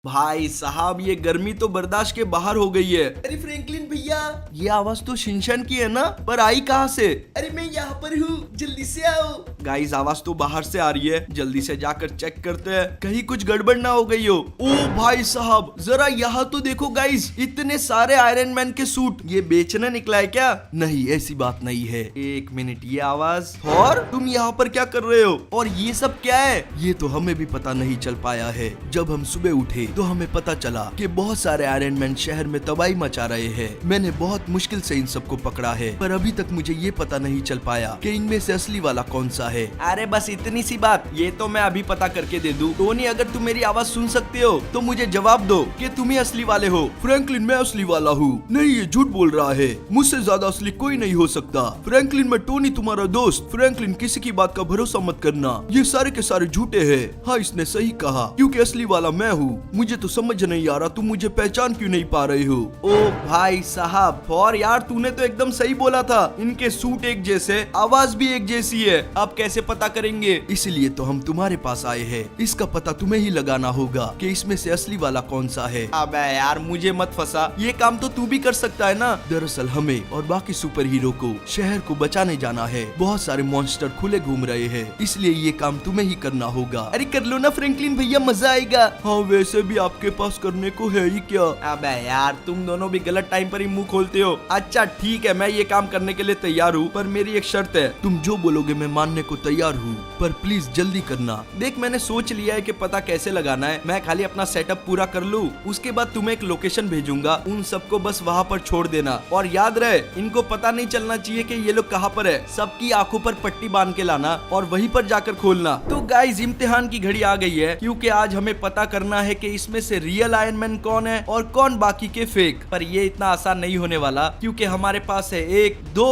भाई साहब ये गर्मी तो बर्दाश्त के बाहर हो गई है। अरे फ्रैंकलिन भैया, ये आवाज तो शिनचैन की है ना, पर आई कहाँ से? अरे मैं यहाँ पर हूँ, जल्दी से आओ। गाइस आवाज तो बाहर से आ रही है, जल्दी से जाकर चेक करते हैं कहीं कुछ गड़बड़ ना हो गई हो। ओ भाई साहब जरा यहाँ तो देखो गाइस, इतने सारे आयरन मैन के सूट, ये बेचने निकला है क्या? नहीं ऐसी बात नहीं है। एक मिनट, ये आवाज, और तुम यहाँ पर क्या कर रहे हो? और ये सब क्या है? ये तो हमें भी पता नहीं चल पाया है। जब हम सुबह उठे तो हमें पता चला कि बहुत सारे आयरन मैन शहर में तबाही मचा रहे हैं। मैंने बहुत मुश्किल से इन सबको पकड़ा है, पर अभी तक मुझे ये पता नहीं चल पाया कि इनमें से असली वाला कौन सा है। अरे बस इतनी सी बात, ये तो मैं अभी पता करके दे दूं। टोनी अगर तुम मेरी आवाज सुन सकते हो तो मुझे जवाब दो कि तुम ही असली वाले हो। फ्रैंकलिन मैं असली वाला हूँ। नहीं ये झूठ बोल रहा है, मुझसे ज्यादा असली कोई नहीं हो सकता। फ्रैंकलिन मैं टोनी तुम्हारा दोस्त। फ्रैंकलिन किसी की बात का भरोसा मत करना, ये सारे के सारे झूठे हैं। हाँ इसने सही कहा, क्योंकि असली वाला मैं हूँ। मुझे तो समझ नहीं आ रहा तुम मुझे पहचान क्यों नहीं पा रहे हो। ओ भाई साहब, और यार तूने तो एकदम सही बोला था, इनके सूट एक जैसे, आवाज भी एक जैसी है। अब कैसे पता करेंगे? इसलिए तो हम तुम्हारे पास आए हैं। इसका पता तुम्हें ही लगाना होगा कि इसमें से असली वाला कौन सा है। अबे यार मुझे मत फंसा, ये काम तो तू भी कर सकता है ना। दरअसल हमें और बाकी सुपर हीरो को शहर को बचाने जाना है। बहुत सारे मॉन्स्टर खुले घूम रहे हैं, इसलिए ये काम तुम्हें ही करना होगा। अरे कर लो ना फ्रैंकलिन भैया, मजा आएगा। हाँ वैसे भी आपके पास करने को है ही क्या? अबे यार तुम दोनों भी गलत टाइम पर ही मुंह खोलते हो। अच्छा ठीक है, मैं ये काम करने के लिए तैयार हूँ, पर मेरी एक शर्त है। तुम जो बोलोगे मैं मानने को तैयार हूँ, पर प्लीज जल्दी करना। देख मैंने सोच लिया है कि पता कैसे लगाना है। मैं खाली अपना सेटअप पूरा कर लूँ, उसके बाद तुम्हें एक लोकेशन भेजूंगा, उन सबको बस वहाँ पर छोड़ देना। और याद रहे इनको पता नहीं चलना चाहिए कि ये लोग कहाँ पर है। सबकी आंखों पर पट्टी बांध के लाना और वहीं पर जाकर खोलना। तो गाइस इम्तिहान की घड़ी आ गई है, क्योंकि आज हमें पता करना है कि इसमें से रियल आयरन मैन कौन है और कौन बाकी के फेक। पर ये इतना आसान नहीं होने वाला, क्योंकि हमारे पास है 1 2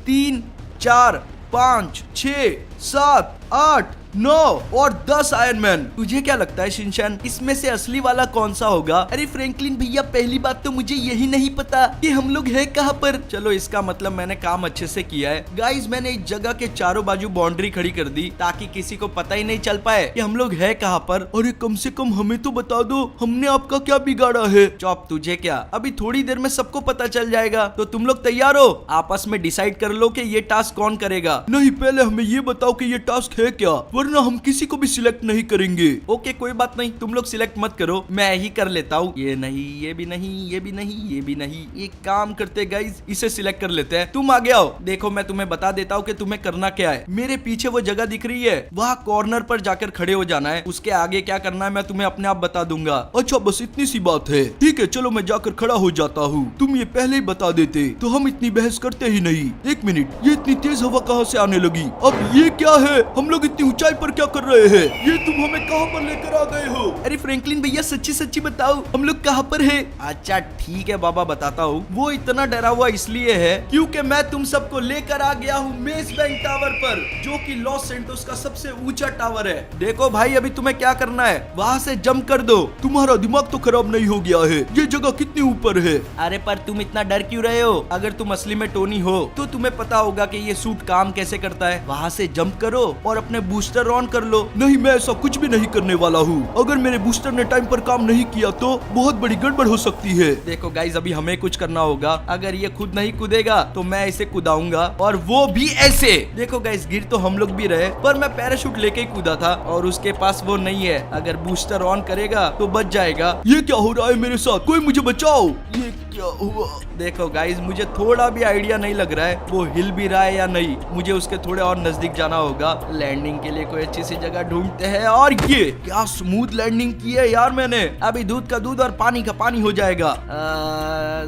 3 4 5 6 7 8 9 और 10 आयरन मैन। तुझे क्या लगता है शिनचैन, इसमें से असली वाला कौन सा होगा? अरे फ्रैंकलिन भैया पहली बात तो मुझे यही नहीं पता कि हम लोग हैं कहाँ पर। चलो इसका मतलब मैंने काम अच्छे से किया है। गाइस मैंने इस जगह के चारों बाजू बाउंड्री खड़ी कर दी, ताकि किसी को पता ही नहीं चल पाए कि हम लोग हैं कहाँ पर। अरे कम से कम हमें तो बता दो, हमने आपका क्या बिगाड़ा है? चौप तुझे क्या, अभी थोड़ी देर में सबको पता चल जाएगा। तो तुम लोग तैयार हो? आपस में डिसाइड कर लो कि ये टास्क कौन करेगा। नहीं पहले हमें ये बताओ कि ये टास्क है क्या, वरना हम किसी को भी सिलेक्ट नहीं करेंगे। ओके कोई बात नहीं, तुम लोग सिलेक्ट मत करो, मैं ही कर लेता हूँ। ये नहीं, ये भी नहीं, ये भी नहीं, ये भी नहीं। एक काम करते गाइस, इसे सिलेक्ट कर लेते हैं। तुम आगे आओ, देखो मैं तुम्हें बता देता हूँ कि तुम्हें करना क्या है। मेरे पीछे वो जगह दिख रही है, वहाँ कॉर्नर पर जाकर खड़े हो जाना है। उसके आगे क्या करना है मैं तुम्हें अपने आप बता दूंगा। अच्छा बस इतनी सी बात है, ठीक है चलो मैं जाकर खड़ा हो जाता हूँ। तुम ये पहले ही बता देते तो हम इतनी बहस करते ही नहीं। एक मिनट, ये इतनी तेज हवा कहाँ से आने लगी? अब ये क्या है? हम लोग इतनी ऊंचाई पर क्या कर रहे हैं? ये तुम हमें कहाँ पर लेकर आ गए हो? अरे फ्रैंकलिन भैया सच्ची सच्ची बताओ, हम लोग कहाँ पर हैं? अच्छा ठीक है बाबा बताता हूँ। वो इतना डरा हुआ इसलिए है क्योंकि मैं तुम सबको लेकर आ गया हूँ मेज बैंक टावर पर, जो कि लॉस सैंटोस का सबसे ऊंचा टावर है। देखो भाई अभी तुम्हें क्या करना है, वहाँ से जंप कर दो। तुम्हारा दिमाग तो खराब नहीं हो गया है? ये जगह कितनी ऊपर है? अरे पर तुम इतना डर क्यों रहे हो? अगर तुम असली में टोनी हो तो तुम्हें पता होगा कि ये सूट काम कैसे करता है। वहाँ से जंप करो और अपने बूस्टर ऑन कर लो। नहीं मैं ऐसा कुछ भी नहीं करने वाला हूँ। अगर मेरे बूस्टर ने टाइम पर काम नहीं किया तो बहुत बड़ी गड़बड़ हो सकती है। देखो गाइस अभी हमें कुछ करना होगा। अगर ये खुद नहीं कूदेगा तो मैं इसे कूदाऊंगा, और वो भी ऐसे। देखो गाइस गिर तो हम लोग भी रहे, पर मैं पैराशूट लेके ही कूदा था और उसके पास वो नहीं है। अगर बूस्टर ऑन करेगा तो बच जाएगा। ये क्या हो रहा है मेरे साथ? कोई मुझे बचाओ, ये क्या हुआ? देखो गाइस मुझे थोड़ा भी आइडिया नहीं लग रहा है वो हिल भी रहा है या नहीं। मुझे उसके थोड़े और नजदीक जाना होगा। लैंडिंग के लिए कोई अच्छी सी जगह ढूंढते हैं। और ये क्या स्मूथ लैंडिंग की है यार मैंने। अभी दूध का दूध और पानी का पानी हो जाएगा।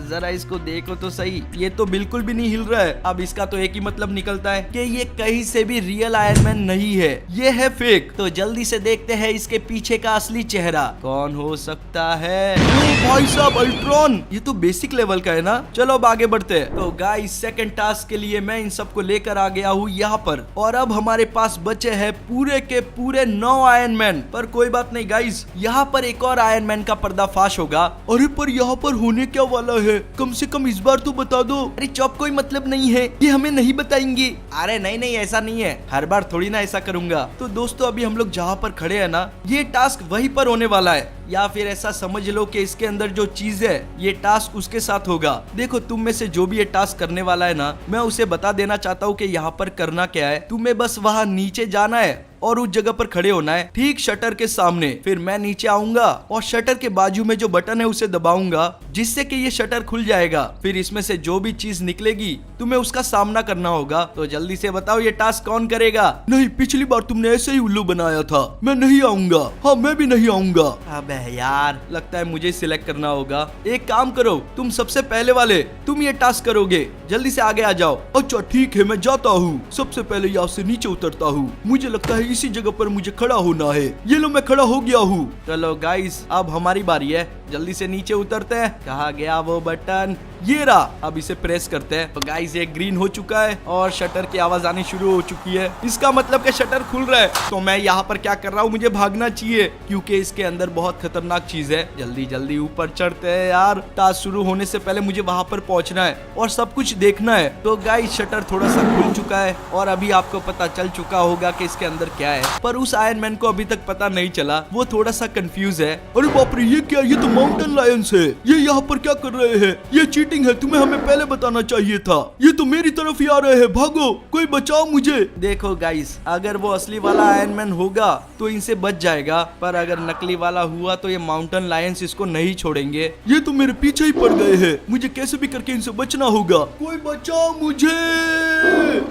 जरा इसको देखो तो सही, ये तो बिल्कुल भी नहीं हिल रहा है। अब इसका तो एक ही मतलब निकलता है कि ये कहीं से भी रियल आयरन मैन नहीं है, ये है फेक। तो जल्दी से देखते हैं इसके पीछे का असली चेहरा कौन हो सकता है। ओ भाई साहब अल्ट्रॉन, ये तो बेसिक लेवल का है ना। चलो अब आगे बढ़ते हैं। तो गाइस सेकंड टास्क के लिए मैं इन सबको लेकर आ गया हूँ यहाँ पर, और अब हमारे पास बचे हैं पूरे के पूरे 9 आयरन मैन। पर कोई बात नहीं गाइस, यहाँ पर एक और आयरन मैन का पर्दाफाश होगा। अरे पर यहाँ पर होने क्या वाला है? कम से कम इस बार तो बता दो। अरे चौप कोई मतलब नहीं है, ये हमें नहीं बताएंगे। अरे नहीं नहीं ऐसा नहीं है, हर बार थोड़ी ना ऐसा करूंगा। तो दोस्तों अभी हम लोग जहाँ पर खड़े हैं ना, ये टास्क वहीं पर होने वाला है। या फिर ऐसा समझ लो कि इसके अंदर जो चीज है ये टास्क उसके साथ होगा। देखो तुम में से जो भी ये टास्क करने वाला है ना, मैं उसे बता देना चाहता हूँ कि यहाँ पर करना क्या है। तुम्हें बस वहाँ नीचे जाना है और उस जगह पर खड़े होना है, ठीक शटर के सामने। फिर मैं नीचे आऊंगा और शटर के बाजू में जो बटन है उसे दबाऊंगा, जिससे कि ये शटर खुल जाएगा। फिर इसमें से जो भी चीज निकलेगी तुम्हें उसका सामना करना होगा। तो जल्दी से बताओ ये टास्क कौन करेगा? नहीं, पिछली बार तुमने ऐसे ही उल्लू बनाया था, मैं नहीं आऊंगा। हाँ, मैं भी नहीं आऊंगा। अबे यार, लगता है मुझे सिलेक्ट करना होगा। एक काम करो, तुम सबसे पहले वाले, तुम ये टास्क करोगे। जल्दी से आगे आ जाओ। अच्छा ठीक है, मैं जाता हूँ। सबसे पहले यहाँ से नीचे उतरता हूँ। मुझे लगता है इसी जगह पर मुझे खड़ा होना है। ये लो, मैं खड़ा हो गया हूँ। चलो गाइस, अब हमारी बारी है। जल्दी से नीचे उतरते हैं। कहाँ गया वो बटन? ये रहा। अब इसे प्रेस करते हैं। तो गाइस ये ग्रीन हो चुका है और शटर की आवाज आनी शुरू हो चुकी है। इसका मतलब कि शटर खुल रहा है। तो मैं यहाँ पर क्या कर रहा हूँ, मुझे भागना चाहिए क्योंकि इसके अंदर बहुत खतरनाक चीज है। जल्दी जल्दी ऊपर चढ़ते हैं यार। टास्क शुरू होने से पहले मुझे वहां पर पहुंचना है और सब कुछ देखना है। तो गाइस शटर थोड़ा सा खुल चुका है और अभी आपको पता चल चुका होगा कि इसके अंदर क्या है, पर उस आयरन मैन को अभी तक पता नहीं चला। वो थोड़ा सा कंफ्यूज है। अरे बाप रे, ये क्या? ये तो माउंटेन लायंस है। ये यहाँ पर क्या कर रहे हैं? ये चीटिंग है, तुम्हें हमें पहले बताना चाहिए था। ये तो मेरी तरफ ही आ रहे हैं। भागो, कोई बचाओ मुझे। देखो गाइस, अगर वो असली वाला आयरन मैन होगा तो इनसे बच जाएगा, पर अगर नकली वाला हुआ तो ये माउंटेन लायंस इसको नहीं छोड़ेंगे। ये तो मेरे पीछे ही पड़ गए हैं। मुझे कैसे भी करके इनसे बचना होगा। कोई बचाओ मुझे,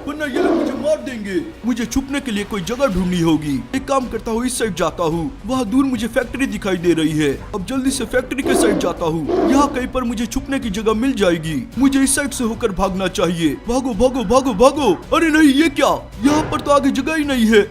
वरना ये लोग मुझे मार देंगे। मुझे छुपने के लिए कोई जगह ढूंढनी होगी। एक काम करता हूँ, इस साइड जाता हूँ। वहाँ दूर मुझे फैक्ट्री दिखाई दे रही है। अब जल्दी से फैक्ट्री के साइड जाता हूँ। यहाँ कहीं पर मुझे छुपने की जगह मिल जाएगी। मुझे इस साइड से होकर भागना चाहिए। भागो भागो भागो भागो। अरे नहीं, ये क्या? यहाँ पर तो आगे जगह ही नहीं है।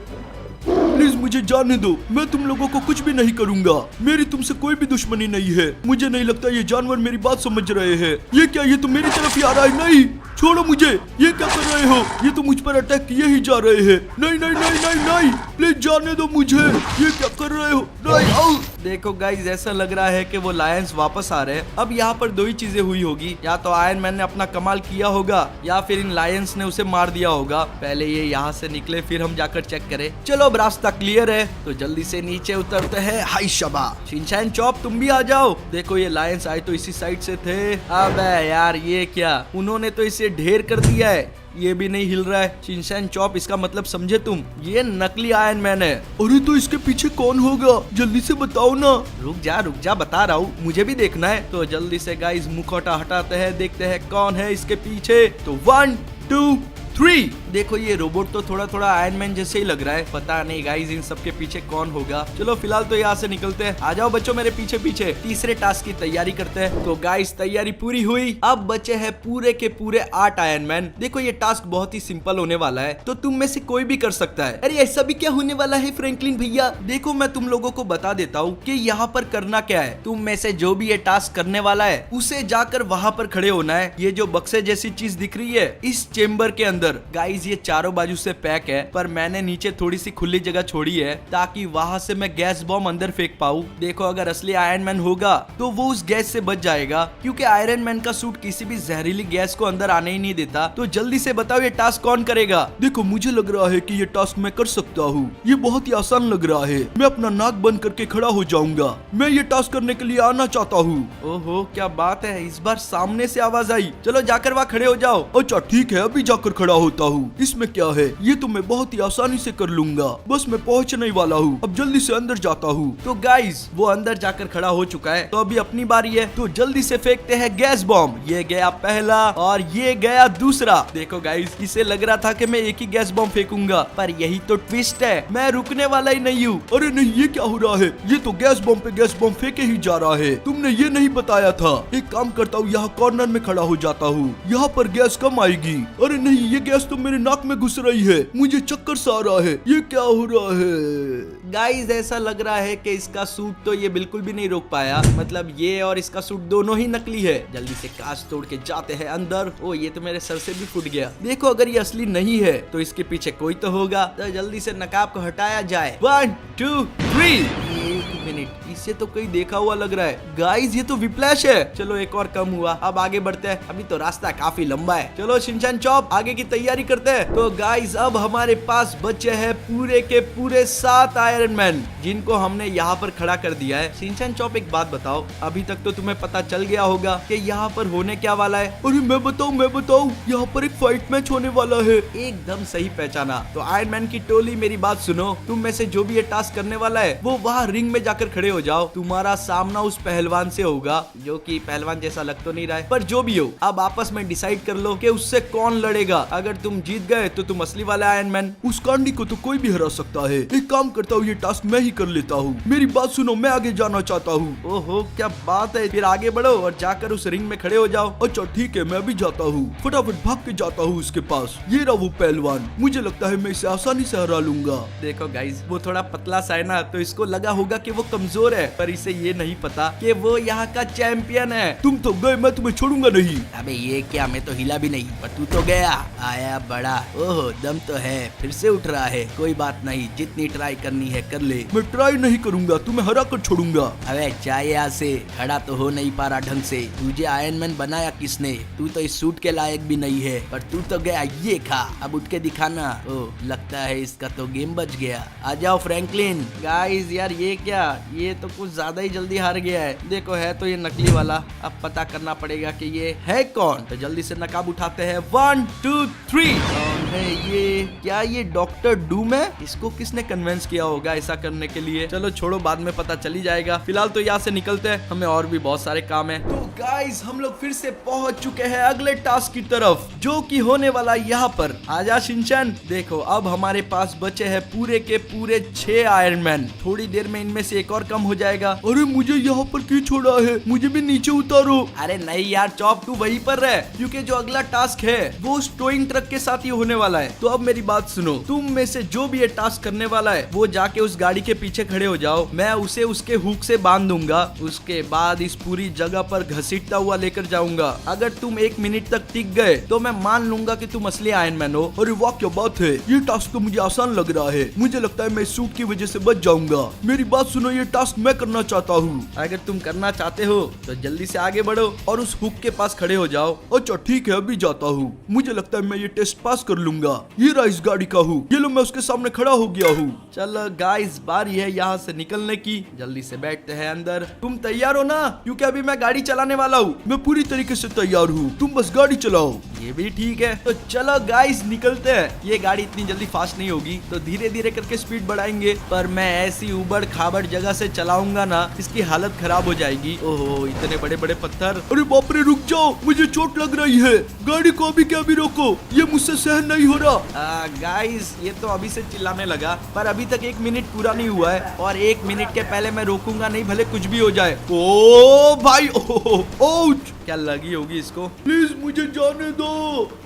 प्लीज मुझे जाने दो, मैं तुम लोगों को कुछ भी नहीं करूंगा। मेरी तुमसे कोई भी दुश्मनी नहीं है। मुझे नहीं लगता ये जानवर मेरी बात समझ रहे हैं। ये क्या? ये तो मेरी तरफ ही आ रहा है। नहीं, छोड़ो मुझे। ये क्या कर रहे हो? ये तो मुझ पर अटैक किए ही जा रहे हैं। नहीं नहीं नहीं नहीं नहीं, प्लीज जाने दो मुझे। ये क्या कर रहे हो? नहीं, आओ। देखो गाइस, ऐसा लग रहा है कि वो लायंस वापस आ रहे हैं। अब यहाँ पर दो ही चीजें हुई होगी, या तो आयरन मैन ने अपना कमाल किया होगा या फिर इन लायंस ने उसे मार दिया होगा। पहले ये यहाँ से निकले, फिर हम जाकर चेक करें। चलो अब रास्ता क्लियर है तो जल्दी से नीचे उतरते हैं। हाय शबा, शिनचैन चॉप तुम भी आ जाओ। देखो ये लायंस आए तो इसी साइड से थे। अबे यार, ये क्या? उन्होंने तो इसे ढेर कर दिया है। ये भी नहीं हिल रहा है। शिनचैन चॉप, इसका मतलब समझे तुम, ये नकली आयरन मैन है। अरे तो इसके पीछे कौन होगा? जल्दी से बताओ ना। रुक जा बता रहा हूँ, मुझे भी देखना है। तो जल्दी से गाइस मुखौटा हटाते हैं, देखते हैं कौन है इसके पीछे। तो 1 2 3। देखो ये रोबोट तो थोड़ा थोड़ा आयरन मैन जैसे ही लग रहा है। पता नहीं गाइस इन सब के पीछे कौन होगा। चलो फिलहाल तो यहाँ से निकलते हैं। आ जाओ बच्चों मेरे पीछे पीछे। तीसरे टास्क की तैयारी करते हैं। तो गाइस तैयारी पूरी हुई। अब बचे हैं पूरे के पूरे 8 आयरन मैन। देखो ये टास्क बहुत ही सिंपल होने वाला है, तो तुम में से कोई भी कर सकता है। अरे ऐसा भी क्या होने वाला है फ्रैंकलिन भैया? देखो मैं तुम लोगों को बता देता हूँ कि यहाँ पर करना क्या है। तुम में से जो भी ये टास्क करने वाला है उसे जाकर वहाँ पर खड़े होना है। ये जो बक्से जैसी चीज दिख रही है इस चेम्बर के अंदर। गाइस ये चारों बाजू से पैक है, पर मैंने नीचे थोड़ी सी खुली जगह छोड़ी है ताकि वहां से मैं गैस बॉम्ब अंदर फेंक पाऊं। देखो अगर असली आयरन मैन होगा तो वो उस गैस से बच जाएगा, क्योंकि आयरन मैन का सूट किसी भी जहरीली गैस को अंदर आने ही नहीं देता। तो जल्दी से बताओ ये टास्क कौन करेगा? देखो मुझे लग रहा है कि ये टास्क मैं कर सकता हूँ। ये बहुत ही आसान लग रहा है। मैं अपना नाक बंद करके खड़ा हो जाऊंगा। मैं ये टास्क करने के लिए आना चाहता हूँ। ओहो क्या बात है, इस बार सामने से आवाज आई। चलो जाकर वहाँ खड़े हो जाओ। अच्छा ठीक है, अभी जाकर खड़ा होता हूँ। इसमें क्या है? ये तो मैं बहुत ही आसानी से कर लूंगा। बस मैं पहुंचने वाला हूँ। अब जल्दी से अंदर जाता हूँ। तो गाइस वो अंदर जाकर खड़ा हो चुका है। तो अभी अपनी बारी है, तो जल्दी से फेंकते हैं गैस बॉम्ब। ये गया पहला और ये गया दूसरा। देखो गाइस इसे लग रहा था कि मैं एक ही गैस बॉम्ब फेंकूंगा, पर यही तो ट्विस्ट है, मैं रुकने वाला ही नहीं हूँ। अरे नहीं, ये क्या हो रहा है? ये तो गैस बॉम्ब पे गैस बॉम्ब फेंके ही जा रहा है। तुमने ये नहीं बताया था। एक काम करता हूँ, यहाँ कॉर्नर में खड़ा हो जाता हूँ। यहाँ पर गैस कम आएगी। अरे नहीं, ये गैस तो मेरे नाक में घुस रही है। मुझे चक्कर सा आ रहा है। ये क्या हो रहा है? गाइस ऐसा लग रहा है कि इसका सूट तो ये बिल्कुल भी नहीं रोक पाया। मतलब ये और इसका सूट दोनों ही नकली है। जल्दी से कांच तोड़ के जाते हैं अंदर। ओ ये तो मेरे सर से भी फूट गया। देखो अगर ये असली नहीं है तो इसके पीछे कोई तो होगा। तो जल्दी से नकाब को हटाया जाए। 1 2 3। एक मिनट, इस इसे तो कहीं देखा हुआ लग रहा है। गाइस ये तो विप्लैश है। चलो एक और कम हुआ, अब आगे बढ़ते हैं, अभी तो रास्ता काफी लंबा है। चलो शिनचैन चॉप आगे की तैयारी करते हैं। तो गाइस अब हमारे पास बचे हैं पूरे के पूरे 7 आयरन मैन, जिनको हमने यहाँ पर खड़ा कर दिया है। शिनचैन चॉप एक बात बताओ, अभी तक तो तुम्हें पता चल गया होगा कि यहाँ पर होने क्या वाला है। अरे मैं बताऊं यहाँ पर एक फाइट मैच होने वाला है। एकदम सही पहचाना। तो आयरन मैन की टोली मेरी बात सुनो, तुम में से जो भी ये टास्क करने वाला है वो वहाँ रिंग में जाकर खड़े हो जाओ। तुम्हारा सामना उस पहलवान से होगा, जो कि पहलवान जैसा लग तो नहीं रहा है, पर जो भी हो अब आपस में डिसाइड कर लो कि उससे कौन लड़ेगा। अगर तुम जीत गए तो तुम असली वाला आयरन मैन, उस कांडी को तो कोई भी हरा सकता है। एक काम करता हूँ, ये टास्क मैं ही कर लेता हूँ। मेरी बात सुनो, मैं आगे जाना चाहता हूँ। ओहो क्या बात है, फिर आगे बढ़ो और जाकर उस रिंग में खड़े हो जाओ। अच्छा ठीक है, मैं भी जाता हूँ, फटाफट भाग के जाता हूँ उसके पास। ये रहा वो पहलवान, मुझे लगता है मैं इसे आसानी से हरा लूंगा। देखो गाइस वो थोड़ा पतला सा है ना, तो इसको लगा होगा कि वो कमजोर है, पर इसे ये नहीं पता कि वो यहाँ का चैंपियन है। तुम तो गए, मैं तुम्हें छोड़ूंगा नहीं। अबे ये क्या, मैं तो हिला भी नहीं, पर तू तो गया। आया बड़ा, ओहो दम तो है, फिर से उठ रहा है। कोई बात नहीं, जितनी ट्राई करनी है कर ले। मैं ट्राई नहीं करूंगा, तुम्हें हरा कर छोड़ूंगा। अबे चाहे यहाँ से खड़ा तो हो नहीं पा रहा ढंग से। तुझे आयरन मैन बनाया किसने? तू तो इस सूट के लायक भी नहीं है, पर तू तो गया। ये खा, अब उठ के दिखाना। ओह लगता है इसका तो गेम बच गया। आ जाओ फ्रैंकलिन। गाइस यार ये क्या, ये तो कुछ ज्यादा ही जल्दी हार गया है। देखो है तो ये नकली वाला, अब पता करना पड़ेगा कि ये है कौन। तो जल्दी से नकाब उठाते हैं। 1 2 3। कौन है ये? क्या ये डॉक्टर डूम है? इसको किसने कन्विंस किया होगा ऐसा करने के लिए? चलो छोड़ो, बाद में पता चली जाएगा। फिलहाल तो यहाँ से निकलते हैं, हमें और भी बहुत सारे काम है। तो गाइस हम लोग फिर से पहुंच चुके हैं अगले टास्क की तरफ, जो कि होने वाला यहाँ पर। आजा शिनचैन। देखो अब हमारे पास बचे हैं पूरे के पूरे 6 आयरन मैन। थोड़ी देर में इनमें से एक और कम हो जाएगा। अरे मुझे यहाँ पर क्यों छोड़ा है? मुझे भी नीचे उतारो। अरे नहीं यार चॉप, तू वहीं पर रह, क्योंकि जो अगला टास्क है वो टोइंग ट्रक के साथ ही होने वाला है। तो अब मेरी बात सुनो, तुम में से जो भी ये टास्क करने वाला है वो जाके उस गाड़ी के पीछे खड़े हो जाओ। मैं उसे उसके हुक से बांध दूंगा, उसके बाद इस पूरी जगह पर घसीटता हुआ लेकर जाऊंगा। अगर तुम 1 मिनट तक टिक गए तो मैं मान लूंगा कि तुम असली आयरन मैन हो। अरे वाह क्या बात है, ये टास्क तो मुझे आसान लग रहा है। मुझे लगता है मैं इस सूट की वजह से बच जाऊंगा। मेरी बात सुनो, ये टास्क मैं करना चाहता हूँ। अगर तुम करना चाहते हो तो जल्दी से आगे बढ़ो और उस हुक के पास खड़े हो जाओ। अच्छा ठीक है, अभी जाता हूँ। मुझे लगता है मैं ये टेस्ट पास कर लूंगा। ये रहा इस गाड़ी का हुक, ये लो मैं उसके सामने खड़ा हो गया हूँ। चलो गाइस बारी है यहाँ से निकलने की। जल्दी से बैठते हैं अंदर। तुम तैयार हो ना? क्योंकि अभी मैं गाड़ी चलाने वाला हूँ। मैं पूरी तरीके से तैयार हूँ, तुम बस गाड़ी चलाओ। ये भी ठीक है, तो चलो गाइस निकलते हैं। ये गाड़ी इतनी जल्दी फास्ट नहीं होगी, तो धीरे धीरे करके स्पीड बढ़ाएंगे। पर मैं ऐसी उबड़ खाबड़ जगह से चलाऊंगा ना, इसकी हालत खराब हो जाएगी। ओहो इतने बड़े बड़े पत्थर। अरे बाप रे, रुक जाओ, मुझे चोट लग रही है। गाड़ी को अभी क्या भी रोको, ये मुझसे सहन नहीं हो रहा। गाइस ये तो अभी से चिल्लाने लगा, पर अभी तक 1 मिनट पूरा नहीं हुआ है, और 1 मिनट के पहले मैं रोकूंगा नहीं, भले कुछ भी हो जाए। ओ भाई, ओह क्या लगी होगी इसको। प्लीज मुझे जाने दो,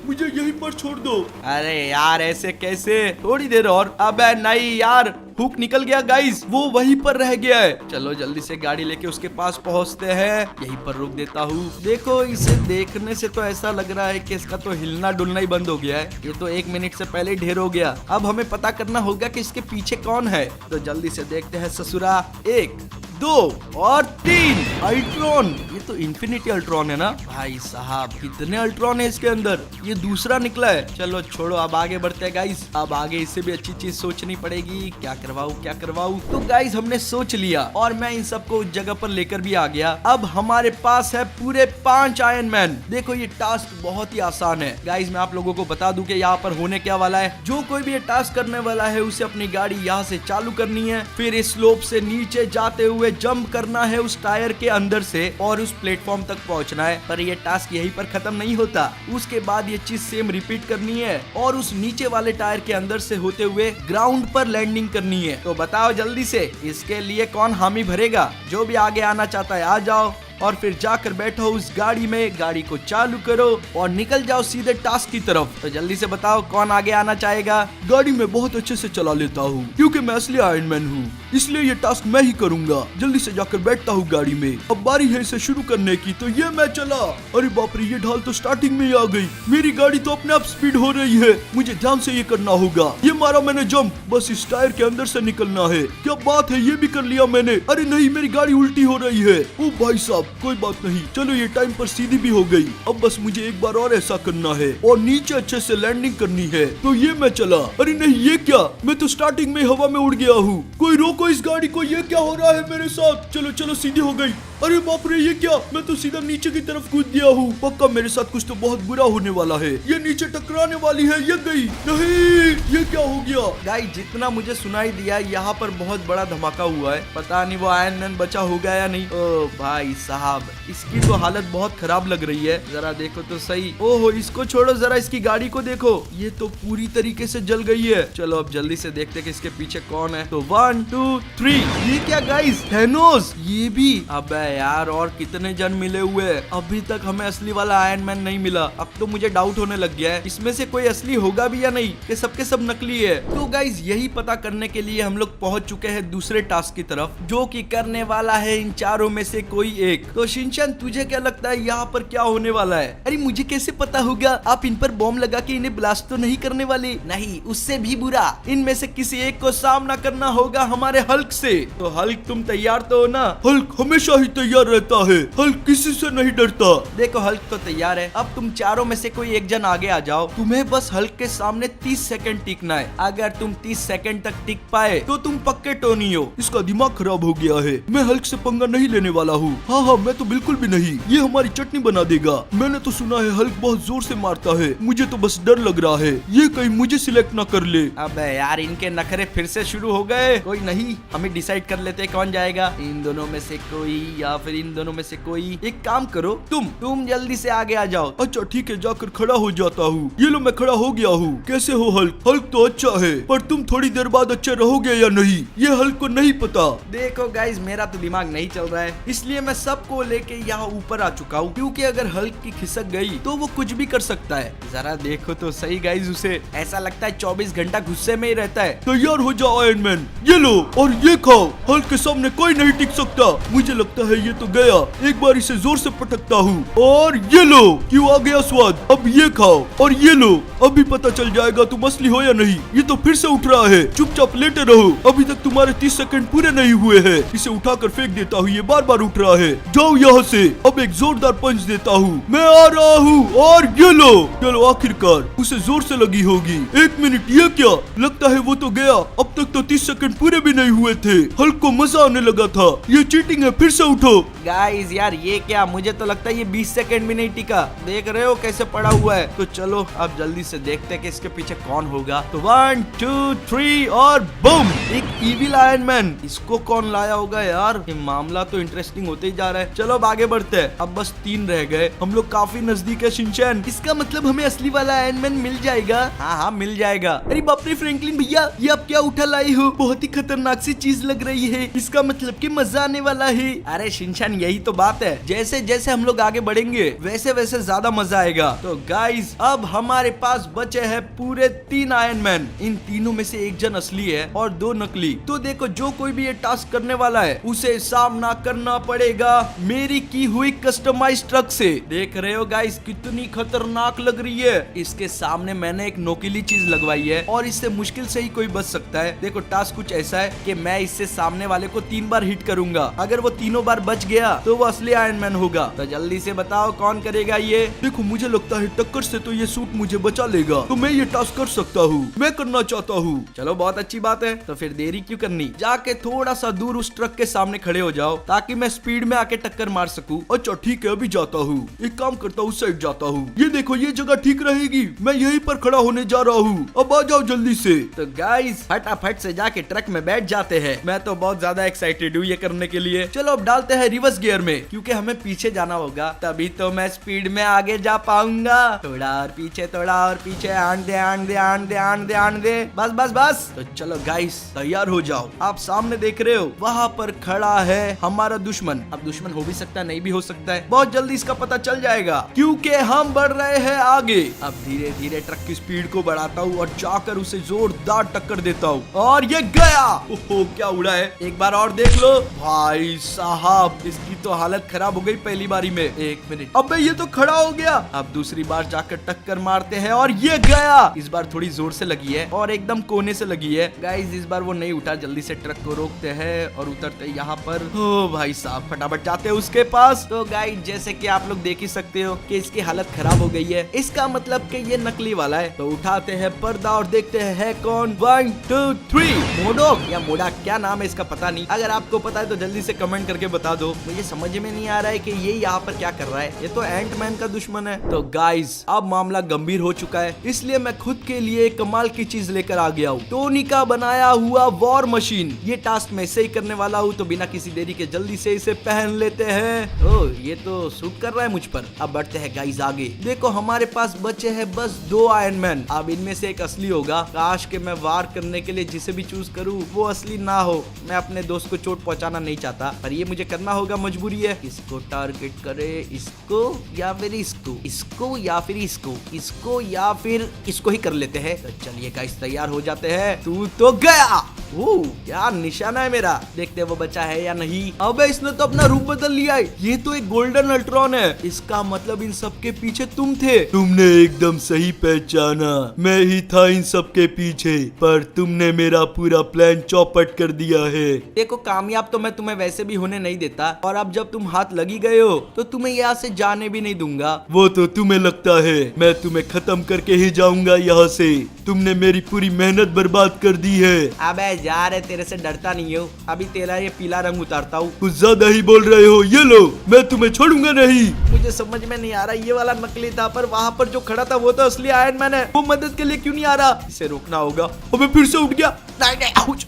मुझे यहीं पर छोड़ दो। अरे यार ऐसे कैसे, थोड़ी देर और। अबे नहीं यार, हुक निकल गया गाइस, वो वहीं पर रह गया है। चलो जल्दी से गाड़ी लेके उसके पास पहुंचते हैं। यहीं पर रोक देता हूँ। देखो इसे देखने से तो ऐसा लग रहा है कि इसका तो हिलना डुलना ही बंद हो गया है। ये तो 1 मिनट से पहले ढेर हो गया। अब हमें पता करना होगा कि इसके पीछे कौन है। तो जल्दी से देखते हैं ससुरा। 1 2 और 3 अल्ट्रॉन। ये तो इन्फिनिटी अल्ट्रॉन है ना भाई साहब, कितने अल्ट्रॉन है इसके अंदर। ये दूसरा निकला है। चलो छोड़ो, अब आगे बढ़ते हैं गाइस। अब आगे इससे भी अच्छी चीज सोचनी पड़ेगी। क्या करवाऊं। तो गाइस हमने सोच लिया, और मैं इन सबको उस जगह पर लेकर भी आ गया। अब हमारे पास है पूरे 5 आयरन मैन। देखो ये टास्क बहुत ही आसान है गाइस। मैं आप लोगों को बता दूं कि यहाँ पर होने क्या वाला है। जो कोई भी ये टास्क करने वाला है उसे अपनी गाड़ी यहाँ से चालू करनी है, फिर इस स्लोप से नीचे जाते हुए जंप करना है उस टायर के अंदर से, और उस प्लेटफॉर्म तक पहुंचना है। पर ये टास्क यहीं पर खत्म नहीं होता, उसके बाद ये चीज सेम रिपीट करनी है, और उस नीचे वाले टायर के अंदर से होते हुए ग्राउंड पर लैंडिंग करनी है। तो बताओ जल्दी से, इसके लिए कौन हामी भरेगा? जो भी आगे आना चाहता है आ जाओ, और फिर जाकर बैठो उस गाड़ी में, गाड़ी को चालू करो और निकल जाओ सीधे टास्क की तरफ। तो जल्दी से बताओ कौन आगे आना चाहेगा? गाड़ी में बहुत अच्छे से चला लेता हूँ, क्योंकि मैं असली आयरन मैन हूँ। इसलिए ये टास्क मैं ही करूंगा। जल्दी से जाकर बैठता हूँ गाड़ी में। अब बारी है इसे शुरू करने की, तो ये मैं चला। अरे बाप रे, ये ढाल तो स्टार्टिंग में ही आ गई। मेरी गाड़ी तो अपने आप स्पीड हो रही है। मुझे ध्यान से ये करना होगा। ये मारा मैंने जंप, बस इस टायर के अंदर से निकलना है। क्या बात है, ये भी कर लिया मैंने। अरे नहीं, मेरी गाड़ी उल्टी हो रही है। ओ भाई साहब, कोई बात नहीं, चलो ये टाइम पर सीधी भी हो गई। अब बस मुझे एक बार और ऐसा करना है और नीचे अच्छे से लैंडिंग करनी है। तो ये मैं चला। अरे नहीं, ये क्या, मैं तो स्टार्टिंग में हवा में उड़ गया हूँ। कोई रोको इस गाड़ी को, ये क्या हो रहा है मेरे साथ। चलो चलो, सीधी हो गई। अरे बाप रे, ये क्या, मैं तो सीधा नीचे की तरफ कूद गया हूँ। पक्का मेरे साथ कुछ तो बहुत बुरा होने वाला है। ये नीचे टकराने वाली है। ये गई। नहीं, ये क्या हो गया। गाइस, जितना मुझे सुनाई दिया, यहाँ पर बहुत बड़ा धमाका हुआ है। पता नहीं वो आयरन मैन बचा होगा या नहीं। ओ भाई साहब, इसकी तो हालत बहुत खराब लग रही है। जरा देखो तो सही। ओहो, इसको छोड़ो, जरा इसकी गाड़ी को देखो। ये तो पूरी तरीके से जल गई है। चलो अब जल्दी से देखते कि इसके पीछे कौन है। तो 1 2 3। ये क्या गाइस, थैनोस। ये भी। अब यार, और कितने जन मिले हुए हैं। अभी तक हमें असली वाला आयरन मैन नहीं मिला। अब तो मुझे डाउट होने लग गया है, इसमें से कोई असली होगा भी या नहीं, कि सबके सब नकली है। तो गाइस, यही पता करने के लिए हम लोग पहुंच चुके हैं दूसरे टास्क की तरफ, जो कि करने वाला है इन चारों में से कोई एक। तो शिनचैन, तुझे क्या लगता है यहाँ पर क्या होने वाला है। अरे मुझे कैसे पता होगा। आप इन पर बॉम्ब लगा के इन्हें ब्लास्ट तो नहीं करने वाले। नहीं, उससे भी बुरा, इनमें से किसी एक को सामना करना होगा हमारे हल्क से। तो हल्क, तुम तैयार तो हो ना। हल्क हमेशा ही तैयार रहता है। हल्क किसी से नहीं डरता। देखो, हल्क तो तैयार है। अब तुम चारों में से कोई एक जन आगे आ जाओ। तुम्हें बस हल्क के सामने 30 सेकंड टिकना है। अगर तुम 30 सेकंड तक टिक पाए तो तुम पक्के टोनी हो। इसका दिमाग खराब हो गया है। मैं हल्क से पंगा नहीं लेने वाला हूँ। हाँ, मैं तो बिल्कुल भी नहीं। ये हमारी चटनी बना देगा। मैंने तो सुना है हल्क बहुत जोर से मारता है। मुझे तो बस डर लग रहा है, ये कहीं मुझे सिलेक्ट ना कर ले। अब यार, इनके नखरे फिर से शुरू हो गए। कोई नहीं, हमें डिसाइड कर लेते हैं कौन जाएगा। इन दोनों में से कोई या फिर इन दोनों में से कोई। एक काम करो, तुम जल्दी से आगे आ जाओ। अच्छा ठीक है, जाकर खड़ा हो जाता हूँ। ये लो, मैं खड़ा हो गया हूँ। कैसे हो हल्क? हल्क तो अच्छा है, पर तुम थोड़ी देर बाद अच्छे रहोगे या नहीं, ये हल्क को नहीं पता। देखो गाइज, मेरा तो दिमाग नहीं चल रहा है, इसलिए मैं सबको लेके यहाँ ऊपर आ चुका हूँ। क्योंकि अगर हल्क की खिसक गई तो वो कुछ भी कर सकता है। जरा देखो तो सही गाइज, उसे ऐसा लगता है 24 घंटा गुस्से में ही रहता है। तैयार हो जाओ आयरन मैन। ये लो और ये खाओ। हल्क के सामने कोई नहीं टिक सकता। मुझे लगता है ये तो गया। एक बार इसे जोर से पटकता हूँ और ये लो, क्यों आ गया स्वाद। अब ये खाओ और ये लो। अभी पता चल जाएगा तुम असली हो या नहीं। ये तो फिर से उठ रहा है। चुपचाप लेटे रहो, अभी तक तुम्हारे 30 सेकंड पूरे नहीं हुए हैं। इसे उठाकर फेंक देता हूँ, ये बार बार उठ रहा है। जाओ यहाँ से। अब एक जोरदार पंच देता हूँ। मैं आ रहा हूँ और ये लो। चलो, आखिरकार उसे जोर से लगी होगी। 1 मिनट, ये क्या, लगता है वो तो गया। अब तक तो 30 सेकंड पूरे भी नहीं हुए थे। हल्क को मजा आने लगा था। ये चीटिंग है, फिर से उठो। गाइस यार, ये क्या, मुझे तो लगता है ये 20 सेकंड भी नहीं टिका। देख रहे हो कैसे पड़ा हुआ है। तो चलो अब जल्दी से देखते हैं कि इसके पीछे कौन होगा। तो 1 2 3 और बूम, एक इविल आयरन मैन। इसको कौन लाया होगा यार। ये मामला तो इंटरेस्टिंग होते ही जा रहा है। चलो अब आगे बढ़ते हैं। अब बस 3 रह गए। हम लोग काफी नजदीक है शिनचैन। इसका मतलब हमें असली वाला आयरन मैन मिल जाएगा। हाँ, मिल जाएगा। अरे बाप रे फ्रैंकलिन भैया, ये आप क्या उठा लाई हो। बहुत ही खतरनाक सी चीज लग रही है। इसका मतलब कि मजा आने वाला है। अरे शिनचैन, यही तो बात है। जैसे जैसे हम लोग आगे बढ़ेंगे वैसे वैसे ज्यादा मजा आएगा। तो गाइस, अब हमारे पास बचे हैं पूरे 3 आयरन मैन। इन तीनों में से एक जन असली है और 2 नकली। तो देखो, जो कोई भी ये टास्क करने वाला है उसे सामना करना पड़ेगा मेरी की हुई कस्टमाइज ट्रक से। देख रहे हो गाइस, कितनी खतरनाक लग रही है। इसके सामने मैंने एक नोकीली चीज लगवाई है और इससे मुश्किल से ही कोई बच सकता है। देखो, टास्क कुछ ऐसा है कि मैं इससे सामने वाले को 3 बार हिट करूंगा। अगर वो तीनों बार बच गया तो वो असली आयरन मैन होगा। तो जल्दी से बताओ कौन करेगा ये। देखो, मुझे लगता है टक्कर से तो ये सूट मुझे बचा लेगा, तो मैं ये टास्क कर सकता हूँ। मैं करना चाहता हूँ। चलो, बहुत अच्छी बात है। तो फिर देरी क्यों करनी, जाके थोड़ा सा दूर उस ट्रक के सामने खड़े हो जाओ ताकि मैं स्पीड में आके टक्कर मार सकूं। अच्छा ठीक है, अभी जाता हूँ। एक काम करता हूँ, उस साइड जाता हूँ। ये देखो, ये जगह ठीक रहेगी। मैं यहीं पर खड़ा होने जा रहा हूँ। अब आ जाओ जल्दी से। तो गाइस, फटाफट से जाके ट्रक में बैठ जाते हैं। मैं तो बहुत ज्यादा एक्साइटेड हूँ ये करने के लिए। चलो अब डालते हैं रिवर्स गियर में, क्योंकि हमें पीछे जाना होगा, तभी तो मैं स्पीड में आगे जा पाऊंगा। थोड़ा और पीछे, थोड़ा और पीछे। आन दे, आन दे, आन दे, आन दे, आन दे। बस बस बस। तो चलो गाइस, तैयार तैयार हो जाओ। आप सामने देख रहे हो वहाँ पर खड़ा है हमारा दुश्मन। अब दुश्मन हो भी सकता है, नहीं भी हो सकता है, बहुत जल्दी इसका पता चल जाएगा क्योंकि हम बढ़ रहे हैं आगे। अब धीरे धीरे ट्रक की स्पीड को बढ़ाता हूँ और जाकर उसे जोरदार टक्कर देता हूँ और ये गया। ओहो क्या उड़ा है, एक बार और देख लो भाई साहब, इसकी तो हालत खराब हो गई पहली बारी में। एक मिनट, अबे ये तो खड़ा हो गया। अब दूसरी बार जाकर टक्कर मारते हैं और ये गया। इस बार थोड़ी जोर से लगी है और एकदम कोने से लगी है। गाइस इस बार वो नहीं उठा, जल्दी से ट्रक को रोकते हैं और उतरते यहाँ पर। ओ भाई साहब फटाफट जाते हैं उसके पास। तो गाइस जैसे कि आप लोग देख ही सकते हो कि इसकी हालत खराब हो गई है, इसका मतलब कि ये नकली वाला है। तो उठाते हैं पर्दा और देखते हैं है कौन। 1 2 3 मोडोक या मोडा, क्या नाम है इसका पता नहीं। अगर आपको पता है तो जल्दी से कमेंट करके बता दो। मुझे समझ में नहीं आ रहा है कि ये यहाँ पर क्या कर रहा है, ये तो एंटमैन का दुश्मन है। तो गाइस अब मामला गंभीर हो चुका है, इसलिए मैं खुद के लिए कमाल की चीज लेकर आ गया हूँ, टोनी का बनाया हुआ वॉर मशीन। ये टास्क मैं ऐसे ही करने वाला हूँ, तो बिना किसी देरी के जल्दी से इसे पहन लेते हैं। ओह ये तो सूट कर रहा है मुझ पर। अब बढ़ते हैं गाइस आगे। देखो हमारे पास बचे हैं बस 2 आयरन मैन। अब इनमें से एक असली होगा। काश के मैं वार करने के लिए जिसे भी चूज करूँ वो असली ना हो। मैं अपने दोस्त को चोट पहुंचाना नहीं चाहता, पर ये मुझे करना होगा, मजबूरी है। इसको टारगेट करे, इसको या फिर इसको, इसको या फिर इसको, इसको या फिर इसको ही कर लेते हैं। तो चलिए गाइस तैयार हो जाते हैं। तू तो गया। ओह क्या निशाना है मेरा, देखते हैं वो बचा है या नहीं। अबे इसने तो अपना रूप बदल लिया है, ये तो एक गोल्डन अल्ट्रॉन है। इसका मतलब इन सब के पीछे तुम थे। तुमने एकदम सही पहचाना, मैं ही था इन सब के पीछे, पर तुमने मेरा पूरा प्लान चौपट कर दिया है। देखो कामयाब तो मैं तुम्हें वैसे भी होने नहीं देता, और अब जब तुम हाथ लगी गए हो तो तुम्हें यहाँ से जाने भी नहीं दूंगा। वो तो तुम्हें लगता है, मैं तुम्हें खत्म करके ही जाऊंगा यहाँ से। तुमने मेरी पूरी मेहनत बर्बाद कर दी है। अबे जा रे, तेरे से डरता नहीं हो, अभी तेरा ये पीला रंग उतारता हूँ। कुछ ज्यादा ही बोल रहे हो, ये लो, मैं तुम्हें छोड़ूंगा नहीं। मुझे समझ में नहीं आ रहा, ये वाला नकली था, पर वहाँ पर जो खड़ा था वो तो असली आयरन मैन है। वो मदद के लिए क्यों नहीं आ रहा? इसे रोकना होगा। अबे फिर से उठ गया। नहीं नहीं, आउच।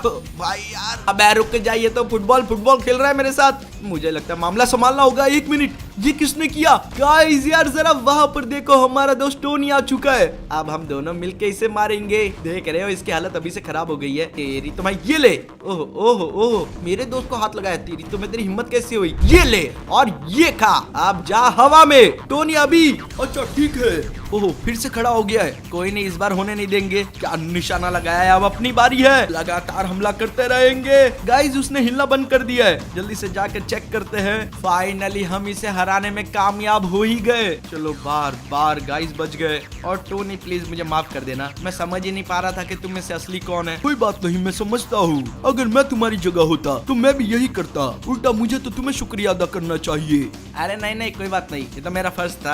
भाई यार, अब रुक के जाइए, तो फुटबॉल खेल रहा है मेरे साथ। मुझे लगता है मामला संभालना होगा। 1 मिनट, ये किसने किया? गाइस यार जरा वहां पर देखो, हमारा दोस्त टोनी आ चुका है। अब हम दोनों मिलके इसे मारेंगे। देख रहे हो इसकी हालत अभी से खराब हो गई है। तेरी तो भाई ये ले। ओह ओह ओह, मेरे दोस्त को हाथ लगाया। तेरी तो मैं, तेरी हिम्मत कैसी हुई? ये ले और ये खा। अब जा हवा में टोनी अभी। अच्छा ठीक है। ओह फिर से खड़ा हो गया है। कोई नहीं, इस बार होने नहीं देंगे। क्या निशाना लगाया है, अब अपनी बारी है। लगातार हमला करते रहेंगे। गाइस उसने हिलना बंद कर दिया है, जल्दी से जाकर चेक करते हैं। फाइनली हम इसे हराने में कामयाब हो ही गए। चलो बार बार गाइस बच गए। और टोनी प्लीज मुझे माफ कर देना, मैं समझ ही नहीं पा रहा था कि तुम में से असली कौन है। कोई बात नहीं, मैं समझता हूँ। अगर मैं तुम्हारी जगह होता तो मैं भी यही करता। उल्टा मुझे तो तुम्हें शुक्रिया अदा करना चाहिए। अरे नहीं नहीं, कोई बात नहीं, ये तो मेरा फर्ज था।